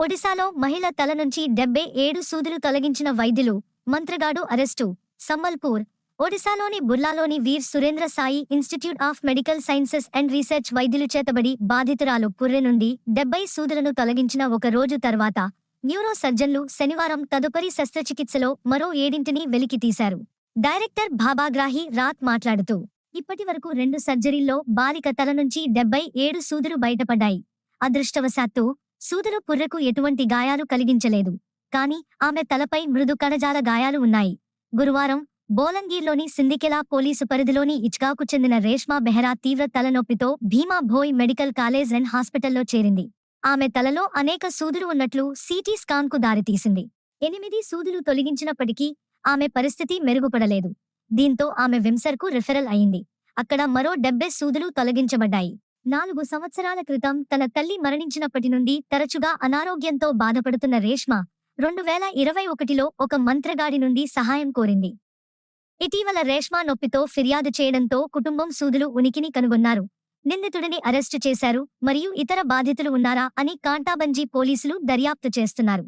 ఒడిశాలో మహిళ తల నుంచి 77 సూదులు తొలగించిన వైద్యులు, మంత్రగాడు అరెస్టు. సంబల్పూర్, ఒడిశాలోని బుర్లాలోని Veer Surendra Sai Institute of Medical Sciences and Research వైద్యులు చేతబడి బాధితురాలు పుర్రె నుండి 70 సూదులను తొలగించిన ఒక రోజు తర్వాత న్యూరో సర్జన్లు శనివారం తదుపరి శస్త్రచికిత్సలో మరో 7ని వెలికితీశారు. డైరెక్టర్ భాబాగ్రాహి రాత్ మాట్లాడుతూ, ఇప్పటివరకు 2 సర్జరీల్లో బాలిక తల నుంచి 77 సూదులు బయటపడ్డాయి. అదృష్టవశాత్తు సూదులు పుర్రెకు ఎటువంటి గాయాలు కలిగించలేదు. కానీ ఆమె తలపై మృదు కణజాల గాయాలు ఉన్నాయి. గురువారం బోలంగీర్లోని సిందికెలా పోలీసు పరిధిలోని ఇచ్గాకు చెందిన రేష్మా బెహ్రా తీవ్ర తలనొప్పితో భీమా భోయ్ మెడికల్ కాలేజ్ అండ్ హాస్పిటల్లో చేరింది. ఆమె తలలో అనేక సూదులు ఉన్నట్లు సిటీ స్కాన్కు దారితీసింది. 8 సూదులు తొలగించినప్పటికీ ఆమె పరిస్థితి మెరుగుపడలేదు. దీంతో ఆమె విమ్సర్కు రిఫెరల్ అయింది. అక్కడ మరో 70 సూదులు తొలగించబడ్డాయి. 4 సంవత్సరాల క్రితం తన తల్లి మరణించినప్పటి నుండి తరచుగా అనారోగ్యంతో బాధపడుతున్న రేష్మా 2021లో ఒక మంత్రగాడి నుండి సహాయం కోరింది. ఇటీవల రేష్మా నొప్పితో ఫిర్యాదు చేయడంతో కుటుంబం సూదులు ఉనికిని కనుగొన్నారు. నిందితుడిని అరెస్టు చేశారు మరియు ఇతర బాధితులు ఉన్నారా అని కాంటాబంజీ పోలీసులు దర్యాప్తు చేస్తున్నారు.